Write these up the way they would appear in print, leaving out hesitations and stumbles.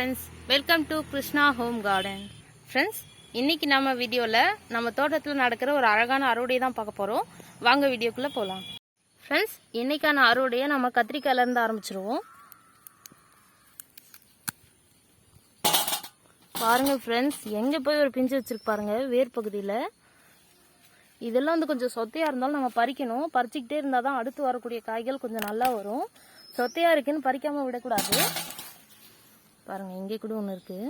Friends, welcome to krishna-home-garden. Friends, இன்றைக்கி நம்ம வீடியோவில் நம்ம தோட்டத்தில் நடக்கிற ஒரு அழகான அறுவடையை தான் பார்க்க போகிறோம். வாங்க வீடியோக்குள்ளே போகலாம். ஃப்ரெண்ட்ஸ், இன்றைக்கான அறுவடையை நம்ம கத்திரிக்காயிலேருந்து ஆரம்பிச்சிருவோம். பாருங்கள் ஃப்ரெண்ட்ஸ், எங்கே போய் ஒரு பிஞ்சு வச்சுருக்கு பாருங்கள் வேர் பகுதியில். இதெல்லாம் வந்து கொஞ்சம் சொத்தையாக இருந்தாலும் நம்ம பறிக்கணும். பறிச்சிக்கிட்டே இருந்தால் தான் அடுத்து வரக்கூடிய காய்கள் கொஞ்சம் நல்லா வரும். சொத்தையாக இருக்குன்னு பறிக்காமல் விடக்கூடாது. பாருங்கள், இங்கே கூட ஒன்று இருக்குது.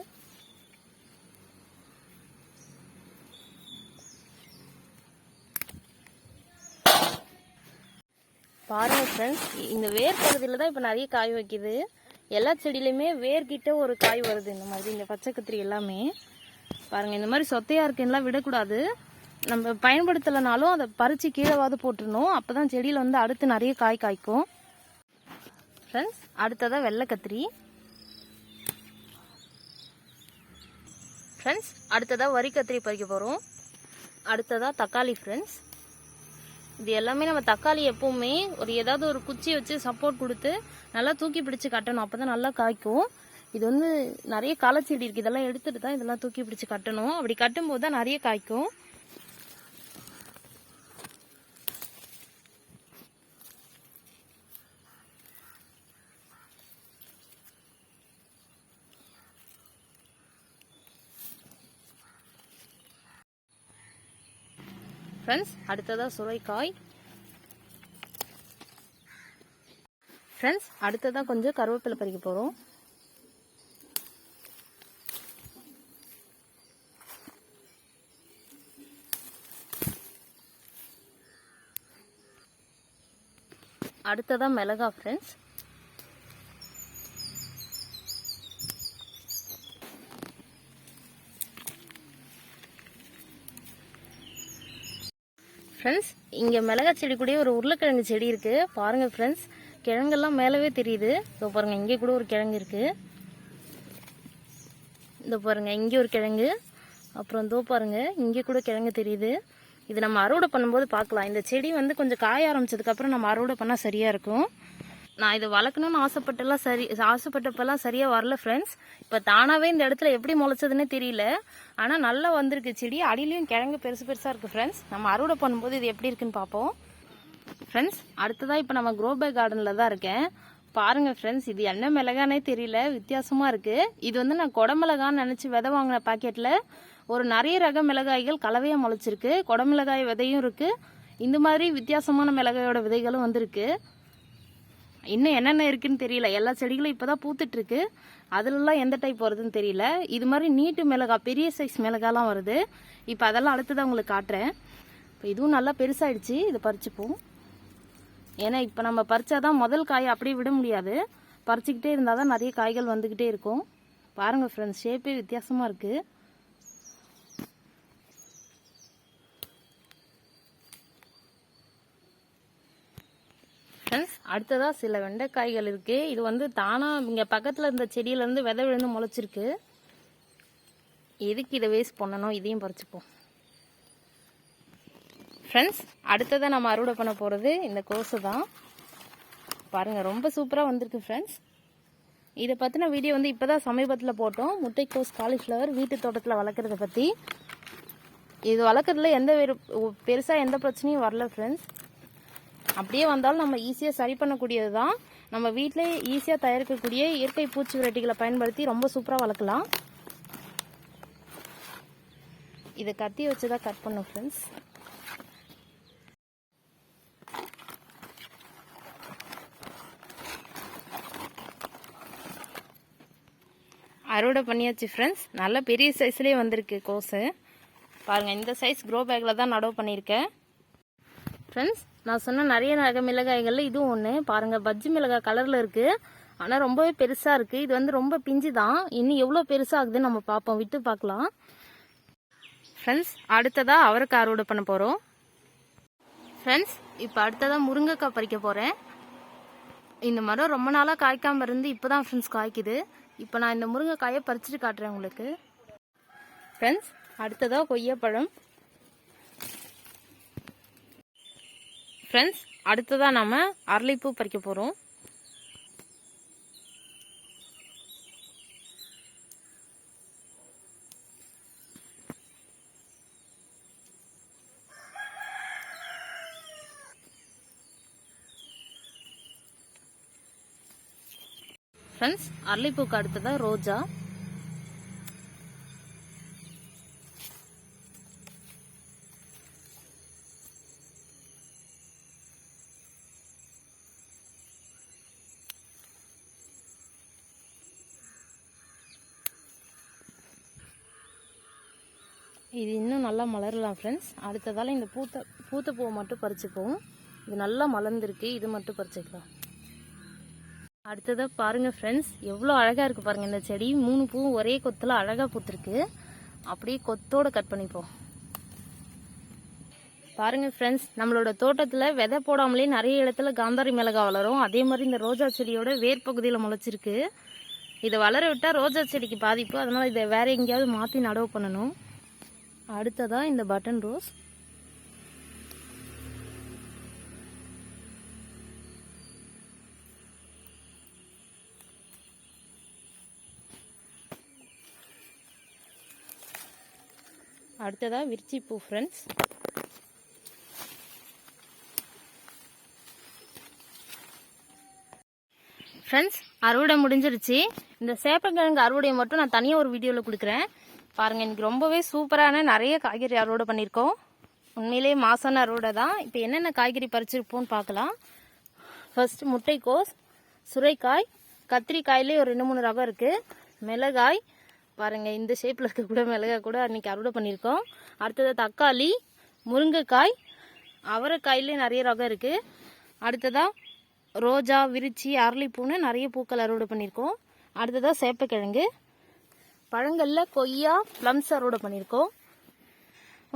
பாருங்கள் ஃப்ரெண்ட்ஸ், இந்த வேர் பகுதியில் தான் இப்போ நிறைய காய் வைக்கிது. எல்லா செடியிலையுமே வேர்கிட்ட ஒரு காய் வருது. இந்த மாதிரி இந்த பச்சை கத்திரி எல்லாமே பாருங்கள், இந்த மாதிரி சொத்தையாக இருக்குன்னெலாம் விடக்கூடாது. நம்ம பயன்படுத்தலைனாலும் அதை பறித்து கீழேவாது போட்டுடணும். அப்போ தான் செடியில் வந்து அடுத்து நிறைய காய் காய்க்கும். ஃப்ரெண்ட்ஸ், அடுத்ததாக வெள்ளை கத்திரி. ஃப்ரெண்ட்ஸ், அடுத்ததாக வரி கத்திரி பறிக்க போகிறோம். அடுத்ததாக தக்காளி. ஃப்ரெண்ட்ஸ், இது எல்லாமே நம்ம தக்காளி எப்போவுமே ஏதாவது ஒரு குச்சி வச்சு சப்போர்ட் கொடுத்து நல்லா தூக்கி பிடிச்சி கட்டணும். அப்போ தான் நல்லா காய்க்கும். இது வந்து நிறைய காலச்செடி இருக்குது. இதெல்லாம் எடுத்துகிட்டு தான் இதெல்லாம் தூக்கி பிடிச்சி கட்டணும். அப்படி கட்டும்போது தான் நிறைய காய்க்கும். ஃப்ரெண்ட்ஸ், அடுத்ததாக சுரைக்காய். ஃப்ரெண்ட்ஸ், அடுத்ததாக கொஞ்சம் கருவேப்பிலை பறிக்க போகிறோம். அடுத்ததாக மிளகாய். ஃப்ரெண்ட்ஸ், ஃப்ரெண்ட்ஸ், இங்கே மிளகாய் செடி கூட ஒரு உருளைக்கிழங்கு செடி இருக்குது. பாருங்கள் ஃப்ரெண்ட்ஸ், கிழங்கெல்லாம் மேலவே தெரியுது. இதோ பாருங்கள், இங்கே கூட ஒரு கிழங்கு இருக்குது. இதோ பாருங்கள், இங்கே ஒரு கிழங்கு. அப்புறம் இதோ பாருங்கள், இங்கே கூட கிழங்கு தெரியுது. இது நம்ம அறுவடை பண்ணும்போது பார்க்கலாம். இந்த செடி வந்து கொஞ்சம் காய ஆரம்பிச்சதுக்கப்புறம் நம்ம அறுவடை பண்ணால் சரியாக இருக்கும். நான் இதை வளர்க்கணும்னு ஆசைப்பட்டப்பெல்லாம் சரியாக வரல ஃப்ரெண்ட்ஸ். இப்போ தானாகவே இந்த இடத்துல எப்படி முளைச்சதுன்னே தெரியல. ஆனால் நல்லா வந்திருக்கு செடி. அடியிலையும் கிழங்கு பெருசு பெருசாக இருக்குது. ஃப்ரெண்ட்ஸ், நம்ம அறுவடை பண்ணும்போது இது எப்படி இருக்குன்னு பார்ப்போம். ஃப்ரெண்ட்ஸ், அடுத்ததாக இப்போ நம்ம க்ரோ பேக் கார்டனில் தான் இருக்கேன். பாருங்கள் ஃப்ரெண்ட்ஸ், இது என்ன மிளகானே தெரியல, வித்தியாசமாக இருக்குது. இது வந்து நான் கொடமிளகான்னு நினச்சி விதை வாங்கின பாக்கெட்டில் ஒரு நிறைய ரக மிளகாய்கள் கலவையாக முளைச்சிருக்கு. கொடமிளகாய் விதையும் இருக்குது. இந்த மாதிரி வித்தியாசமான மிளகாயோட விதைகளும் வந்திருக்கு. இன்னும் என்னென்ன இருக்குன்னு தெரியல. எல்லா செடிகளும் இப்போ தான் பூத்துட்ருக்கு. அதுலலாம் எந்த டைப் வருதுன்னு தெரியல. இது மாதிரி நீட்டு மிளகாய், பெரிய சைஸ் மிளகாலாம் வருது. இப்போ அதெல்லாம் அடுத்ததான் உங்களுக்கு காட்டுறேன். இப்போ இதுவும் நல்லா பெருசாகிடுச்சு. இதை பறிச்சுப்போம். ஏன்னா இப்போ நம்ம பறிச்சாதான் முதல் காயை அப்படியே விட முடியாது. பறிச்சுக்கிட்டே இருந்தால் தான் நிறைய காய்கள் வந்துக்கிட்டே இருக்கும். பாருங்கள் ஃப்ரெண்ட்ஸ், ஷேப்பே வித்தியாசமாக இருக்குது. ஃப்ரெண்ட்ஸ், அடுத்ததாக சில வெண்டைக்காய்கள் இருக்குது. இது வந்து தானாக இங்கே பக்கத்தில் இருந்த செடியிலேருந்து விதை விழுந்து முளைச்சிருக்கு. எதுக்கு இதை வேஸ்ட் பண்ணணும், இதையும் பறிச்சுப்போம். ஃப்ரெண்ட்ஸ், அடுத்ததாக நம்ம அறுவடை பண்ண போகிறது இந்த கோஸு தான். பாருங்கள், ரொம்ப சூப்பராக வந்திருக்கு ஃப்ரெண்ட்ஸ். இதை பற்றின வீடியோ வந்து இப்போ தான் சமீபத்தில் போட்டோம். முட்டைக்கோஸ், காலிஃப்ளவர் வீட்டு தோட்டத்தில் வளர்க்குறத பற்றி. இது வளர்க்குறதுல பெருசாக எந்த பிரச்சனையும் வரல ஃப்ரெண்ட்ஸ். அப்படியே வந்தாலும் நம்ம ஈஸியாக சரி பண்ணக்கூடியது தான். நம்ம வீட்டிலே ஈஸியாக தயாரிக்கக்கூடிய இயற்கை பூச்சி விரட்டிகளை பயன்படுத்தி ரொம்ப சூப்பராக வளர்க்கலாம். இதை கத்தி வச்சு தான் கட் பண்ணும் ஃப்ரெண்ட்ஸ். அறுவடை பண்ணியாச்சு ஃப்ரெண்ட்ஸ். நல்ல பெரிய சைஸ்லேயே வந்திருக்கு கோஸு. பாருங்கள், இந்த சைஸ் க்ரோ பேக்கில் தான் நடவு பண்ணியிருக்கேன். ஃப்ரெண்ட்ஸ், நான் சொன்ன நிறைய ரக மிளகாய்களில் இதுவும் ஒன்று. பாருங்கள், பஜ்ஜி மிளகாய் கலரில் இருக்குது. ஆனால் ரொம்பவே பெருசாக இருக்குது. இது வந்து ரொம்ப பிஞ்சு தான். இன்னும் எவ்வளோ பெருசாகுதுன்னு நம்ம பார்ப்போம், விட்டு பார்க்கலாம். ஃப்ரெண்ட்ஸ், அடுத்ததாக அவரைக்காய் அறுவடை பண்ண போகிறோம். ஃப்ரெண்ட்ஸ், இப்போ அடுத்ததாக முருங்கைக்காய் பறிக்க போகிறேன். இந்த மரம் ரொம்ப நாளாக காய்க்காமல் இருந்து இப்போ தான் ஃப்ரெண்ட்ஸ் காய்க்குது. இப்போ நான் இந்த முருங்கைக்காயை பறிச்சுட்டு காட்டுறேன் உங்களுக்கு. ஃப்ரெண்ட்ஸ், அடுத்ததாக கொய்யாப்பழம். ஃப்ரெண்ட்ஸ், அடுத்ததாக நம்ம அரளிப்பூ பறிக்க போகிறோம். ஃப்ரெண்ட்ஸ், அரளிப்பூக்கு அடுத்ததாக ரோஜா. இது இன்னும் நல்லா மலரலாம் ஃப்ரெண்ட்ஸ். அடுத்ததால் இந்த பூத்த பூவை மட்டும் பறிச்சுப்போம். இது நல்லா மலர்ந்துருக்கு, இது மட்டும் பறிச்சுக்கலாம். அடுத்ததாக பாருங்கள் ஃப்ரெண்ட்ஸ், எவ்வளோ அழகாக இருக்குது பாருங்கள் இந்த செடி. 3 பூவும் ஒரே கொத்தில் அழகாக பூத்துருக்கு. அப்படியே கொத்தோடு கட் பண்ணிப்போம். பாருங்கள் ஃப்ரெண்ட்ஸ், நம்மளோட தோட்டத்தில் விதை போடாமலே நிறைய இடத்துல காந்தாரி மிளகாய் வளரும். அதே மாதிரி இந்த ரோஜா செடியோட வேர் பகுதியில் முளைச்சிருக்கு. இதை வளர விட்டால் ரோஜா செடிக்கு பாதிப்பு. அதனால் இதை வேறு எங்கேயாவது மாற்றி நடவு பண்ணணும். அடுத்ததாக இந்த பட்டன் ரோஸ். அடுத்ததாக விரிச்சி பூ ஃப்ரெண்ட்ஸ். ஃப்ரெண்ட்ஸ், அறுவடை முடிஞ்சிருச்சு. இந்த சேப்பக்கிழங்கு அறுவடையை மட்டும் நான் தனியாக ஒரு வீடியோவில் கொடுக்குறேன் பாருங்கள். இன்றைக்கி ரொம்பவே சூப்பரான நிறைய காய்கறி அறுவடை பண்ணியிருக்கோம். உண்மையிலே மாசான அறுவடை தான். இப்போ என்னென்ன காய்கறி பறிச்சிருப்போம்னு பார்க்கலாம். ஃபர்ஸ்ட் முட்டைக்கோஸ், சுரைக்காய், கத்திரிக்காயிலே ஒரு 2-3 ரகம் இருக்குது. மிளகாய் பாருங்கள், இந்த ஷேப்பில் இருக்கக்கூட மிளகாய் கூட அன்றைக்கி அறுவடை பண்ணியிருக்கோம். அடுத்தது தக்காளி, முருங்கைக்காய், அவரைக்காயிலே நிறைய ரகம் இருக்குது. அடுத்ததாக ரோஜா, விரிச்சி, அரளிப்பூன்னு நிறைய பூக்கள் அறுவடை பண்ணியிருக்கோம். அடுத்ததாக சேப்பக்கிழங்கு, பழங்களில் கொய்யா, ப்ளம்ஸ் அறுவடை பண்ணியிருக்கோம்.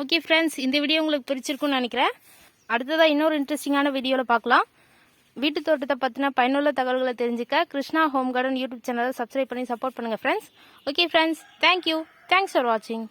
ஓகே ஃப்ரெண்ட்ஸ், இந்த வீடியோ உங்களுக்கு பிடிச்சிருக்குன்னு நினைக்கிறேன். அடுத்ததாக இன்னொரு இன்ட்ரெஸ்டிங்கான வீடியோவில் பார்க்கலாம். வீட்டு தோட்டத்தை பற்றின பயனுள்ள தகவல்களை தெரிஞ்சுக்க கிருஷ்ணா ஹோம் கார்டன் யூடியூப் சேனலை சப்ஸ்கிரைப் பண்ணி சப்போர்ட் பண்ணுங்கள் friends. Okay friends, thank you. Thanks for வாட்சிங்.